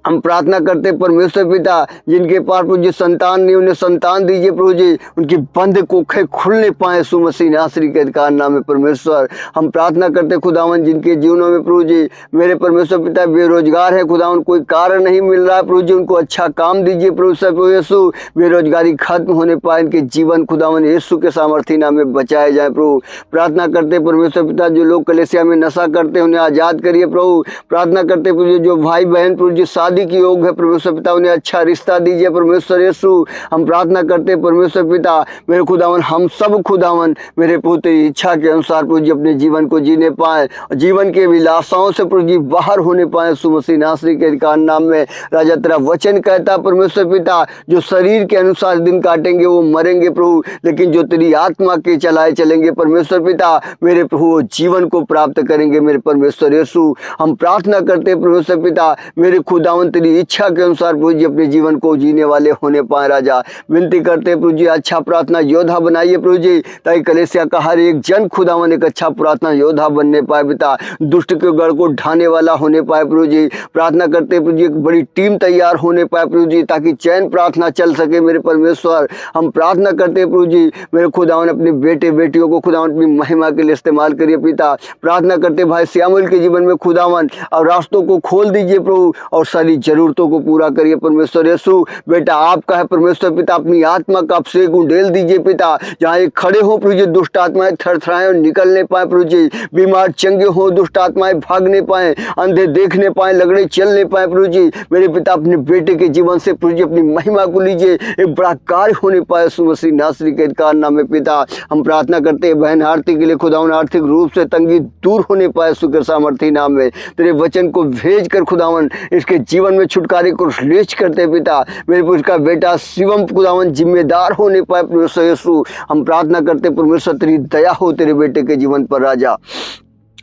हम प्रार्थना करते परमेश्वर पिता जिनके पास प्रभु जी संतान नहीं, उन्हें संतान दीजिए प्रभु जी, उनकी बंद कोखे खुलने पाए मसीह नासरी के अधिकार नाम में परमेश्वर। हम प्रार्थना करते खुदावन जिनके जीवनों में प्रभु जी मेरे परमेश्वर पिता बेरोजगार है खुदावन, कोई कार्य नहीं मिल रहा है प्रभु जी, उनको अच्छा काम दीजिए प्रभु यीशु, बेरोजगारी खत्म होने पाए, इनके जीवन खुदावन यीशु के सामर्थ्य नाम में बचाए जाए प्रभु। प्रार्थना करते परमेश्वर पिता जो लोग कलेसिया में नशा करते हैं उन्हें आजाद करिए प्रभु। प्रार्थना करते प्रभु जो भाई बहन प्रभु जी शादी की योग है परमेश्वर पिता, उन्हें अच्छा रिश्ता दीजिए परमेश्वर यीशु। हम प्रार्थना करते परमेश्वर पिता मेरे खुदावन, हम सब खुदावन मेरे पुत्र इच्छा के अनुसार प्रभु जी अपने जीवन को जीने पाए, जीवन के विलासाओं से प्रभु जी बाहर होने पाए मसीह नासरी के अधिकार नाम में राजा। तेरा वचन कहता परमेश्वर पिता जो शरीर के अनुसार दिन काटेंगे वो मरेंगे प्रभु, लेकिन जो तेरी आत्मा के चलाए चलेंगे परमेश्वर पिता मेरे प्रभु वो जीवन को प्राप्त करेंगे मेरे परमेश्वर यीशु। हम प्रार्थना करते परमेश्वर पिता मेरे खुदावन तेरी इच्छा के अनुसार प्रभु जी अपने जीवन को जीने वाले होने पाए राजा। विनती करते प्रभु जी अच्छा प्रार्थना योद्धा बनाइए प्रभु जी, ताकि कलेसिया का हर एक जन खुदावन एक अच्छा प्रार्थना योद्धा बनने पाए पिता, दुष्ट के गढ़ को ढाने वाला होने पाए प्रभु जी। प्रार्थना करते प्रभु जी एक बड़ी टीम तैयार होने पाए प्रभु जी, ताकि चैन प्रार्थना चल सके मेरे परमेश्वर। हम प्रार्थना करते प्रभु जी मेरे खुदावन अपने बेटे बेटियों को खुदावन अपनी महिमा के लिए इस्तेमाल करिए पिता। प्रार्थना करते भाई श्यामल के जीवन में खुदावन और रास्तों को खोल दीजिए प्रभु, और सारी अपनी जरूरतों को पूरा करिए परमेश्वर यीशु। बेटा आपका है परमेश्वर पिता, अपनी आत्मा का आप सेक उंडेल दीजिए पिता। जहाँ ये खड़े हो प्रभु जी, दुष्ट आत्माएं थरथराएं और निकल नहीं पाए प्रभु जी, बीमार चंगे हो, दुष्ट आत्माएं भाग नहीं पाए, अंधे देख नहीं पाए, लगड़े चल नहीं पाए प्रभु जी। मेरे पिता अपने बेटे के जीवन से प्रभु जी अपनी महिमा को लीजिए, एक बड़ा कार्य होने पाए यीशु मसीह नासरी के कारनामे में पिता हम प्रार्थना करते हैं। बहन आरती के लिए खुदावन आर्थिक रूप से तंगी दूर होने पाए यीशु के सामर्थी नाम में। तेरे वचन को भेज कर खुदावन इसके जीवन में छुटकारे को रिलीज करते पिता। मेरे उसका बेटा शिवम खुदावन जिम्मेदार होने पाए परमेश्वर यीशु। हम प्रार्थना करते परमेश्वर तेरी दया हो तेरे बेटे के जीवन पर राजा।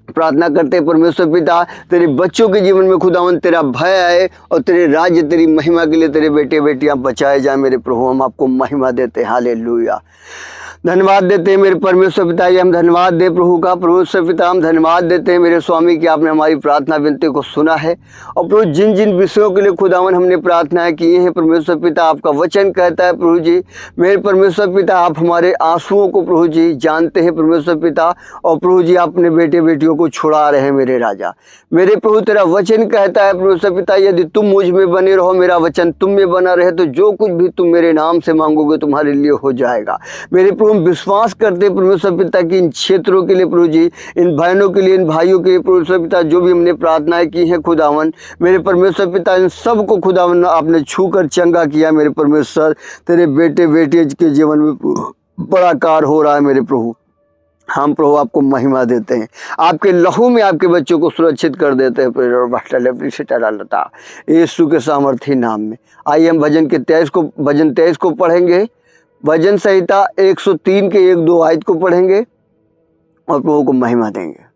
प्रार्थना करते परमेश्वर पिता तेरे बच्चों के जीवन में खुदावन तेरा भय आए और तेरे राज्य तेरी महिमा के लिए तेरे बेटे बेटियां बचाए जाए मेरे प्रभु। हम आपको महिमा देते हैं, हालेलुया। धन्यवाद देते हैं मेरे परमेश्वर पिता, ये हम धन्यवाद दे प्रभु का। परमेश्वर पिता हम धन्यवाद देते हैं मेरे स्वामी कि आपने हमारी प्रार्थना विनती को सुना है। और प्रभु जिन जिन विषयों के लिए खुदावन हमने प्रार्थनाएं की हैं परमेश्वर पिता, आपका वचन कहता है प्रभु जी मेरे परमेश्वर पिता आप हमारे आंसुओं को प्रभु जी जानते हैं परमेश्वर पिता। और प्रभु जी अपने बेटे बेटियों को छुड़ा रहे हैं मेरे राजा। मेरे प्रभु तेरा वचन कहता है परमेश्वर पिता यदि तुम मुझ में बने रहो, मेरा वचन तुम में बना रहे, तो जो कुछ भी तुम मेरे नाम से मांगोगे तुम्हारे लिए हो जाएगा। मेरे प्रभु हम विश्वास करते परमेश्वर पिता की इन क्षेत्रों के लिए प्रभु जी, इन बहनों के लिए, इन भाइयों के लिए परमेश्वर पिता जो भी हमने प्रार्थनाएं की हैं खुदावन मेरे परमेश्वर पिता, इन सब को खुदावन आपने छू कर चंगा किया मेरे परमेश्वर। तेरे बेटे बेटियों के जीवन में बड़ा कार्य हो रहा है मेरे प्रभु। हम प्रभु आपको महिमा देते हैं, आपके लहू में आपके बच्चों को सुरक्षित कर देते हैं यीशु के सामर्थी नाम में। आइए हम भजन 23 को पढ़ेंगे। भजन संहिता 103 के 1-2 आयत को पढ़ेंगे और प्रभु को महिमा देंगे।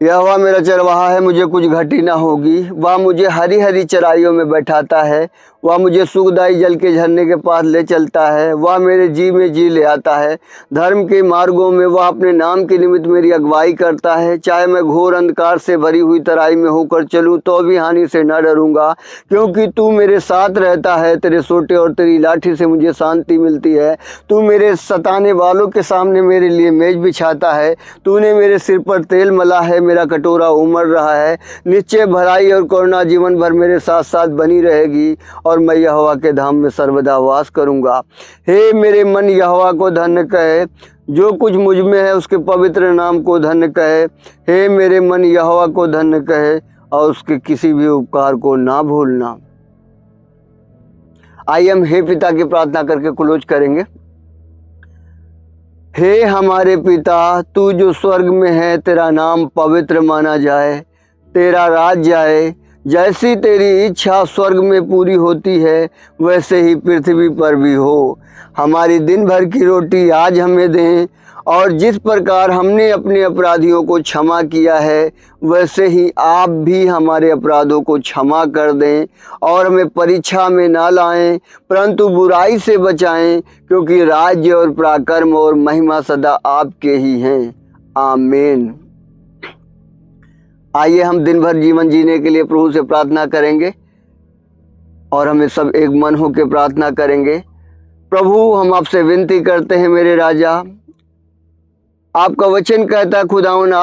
यहोवा मेरा चरवाहा है, मुझे कुछ घटी ना होगी। वह मुझे हरी हरी चराइयों में बैठाता है, वह मुझे सुखदाई जल के झरने के पास ले चलता है। वह मेरे जी में जी ले आता है, धर्म के मार्गों में वह अपने नाम के निमित्त मेरी अगुवाई करता है। चाहे मैं घोर अंधकार से भरी हुई तराई में होकर चलूं तो भी हानि से न डरूंगा, क्योंकि तू मेरे साथ रहता है। तेरे सोटे और तेरी लाठी से मुझे शांति मिलती है। तू मेरे सताने वालों के सामने मेरे लिए मेज बिछाता है। तूने मेरे सिर पर तेल मला है, मेरा कटोरा उमड़ रहा है। निश्चय भलाई और करुणा जीवन भर मेरे साथ साथ बनी रहेगी और मैं यहोवा के धाम में सर्वदा वास करूंगा। हे मेरे मन यहोवा को धन्य कहे, जो कुछ मुझ में है उसके पवित्र नाम को धन्य कहे। हे मेरे मन यहोवा को धन्य कहे और उसके किसी भी उपकार को ना भूलना। आइए हम हे पिता की प्रार्थना करके क्लोज करेंगे। हे हमारे पिता, तू जो स्वर्ग में है तेरा नाम पवित्र माना जाए, तेरा राज्य आए। जैसी तेरी इच्छा स्वर्ग में पूरी होती है वैसे ही पृथ्वी पर भी हो। हमारी दिन भर की रोटी आज हमें दें, और जिस प्रकार हमने अपने अपराधियों को क्षमा किया है वैसे ही आप भी हमारे अपराधों को क्षमा कर दें। और हमें परीक्षा में ना लाएं परंतु बुराई से बचाएं, क्योंकि राज्य और पराक्रम और महिमा सदा आपके ही हैं। आमीन। आइए हम दिन भर जीवन जीने के लिए प्रभु से प्रार्थना करेंगे और हमें सब एक मन होकर प्रार्थना करेंगे। प्रभु हम आपसे विनती करते हैं मेरे राजा, आपका वचन कहता है खुदावन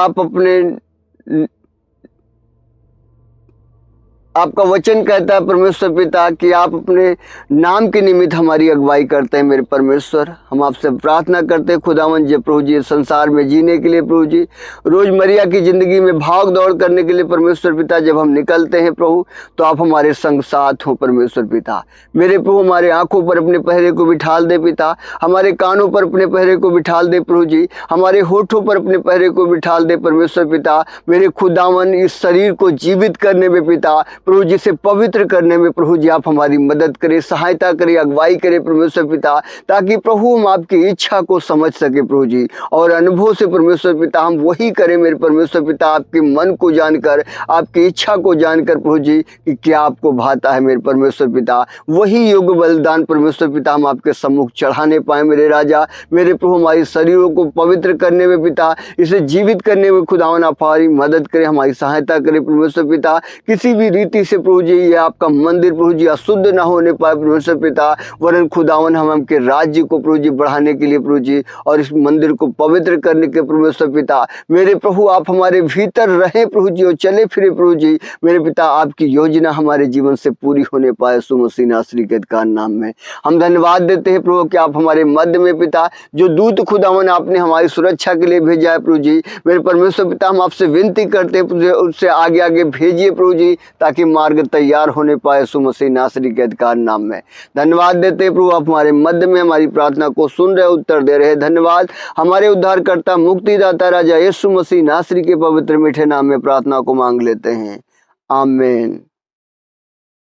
आपका वचन कहता है परमेश्वर पिता कि आप अपने नाम के निमित्त हमारी अगुवाई करते हैं मेरे परमेश्वर। हम आपसे प्रार्थना करते हैं खुदावन जी प्रभु जी संसार में जीने के लिए प्रभु जी, रोजमर्रा की ज़िंदगी में भाग दौड़ करने के लिए परमेश्वर पिता जब हम निकलते हैं प्रभु तो आप हमारे संग साथ हो परमेश्वर पिता। मेरे प्रभु हमारे आँखों पर अपने पहरे को बिठाल दे पिता, हमारे कानों पर अपने पहरे को बिठाल दे प्रभु जी, हमारे होठों पर अपने पहरे को बिठाल दे परमेश्वर पिता। मेरे खुदावन इस शरीर को जीवित करने में पिता प्रभु जी से पवित्र करने में प्रभु जी आप हमारी मदद करें, सहायता करें, अगुवाई करें परमेश्वर पिता, ताकि प्रभु हम आपकी इच्छा को समझ सके प्रभु जी, और अनुभव से परमेश्वर पिता हम वही करें मेरे परमेश्वर पिता, आपके मन को जानकर, आपकी इच्छा को जानकर प्रभु जी कि क्या आपको भाता है मेरे परमेश्वर पिता, वही योग्य बलिदान परमेश्वर पिता हम आपके सम्मुख चढ़ाने पाए मेरे राजा। मेरे प्रभु हमारी शरीरों को पवित्र करने में पिता, इसे जीवित करने में खुदावन आप हमारी मदद करें, हमारी सहायता करें परमेश्वर पिता। किसी भी रीति रीति से प्रभु जी ये आपका मंदिर प्रभु जी अशुद्ध ना होने पाए परमेश्वर पिता, वरन खुदावन हम आपके राज्य को प्रभु जी बढ़ाने के लिए प्रभु जी और इस मंदिर को पवित्र करने के परमेश्वर पिता मेरे प्रभु आप हमारे भीतर रहे प्रभु जी और चले फिरे प्रभु जी मेरे पिता, आपकी योजना हमारे जीवन से पूरी होने पाए यीशु मसीह नासरी के अधिकार नाम में। हम धन्यवाद देते हैं प्रभु कि आप हमारे मध्य में पिता, जो दूत खुदावन आपने हमारी सुरक्षा के लिए भेजा है प्रभु जी मेरे परमेश्वर पिता, हम आपसे विनती करते हैं उससे आगे आगे भेजिए प्रभु जी, ताकि मार्ग तैयार होने पाए यीशु मसीह नासरी के अधिकार नाम में। धन्यवाद देते हैं प्रभु आप हमारे मध्य में हमारी प्रार्थना को सुन रहे, उत्तर दे रहे। धन्यवाद हमारे उद्धारकर्ता मुक्तिदाता राजा यीशु मसीह नासरी के पवित्र मीठे नाम में प्रार्थना को मांग लेते हैं, आमीन।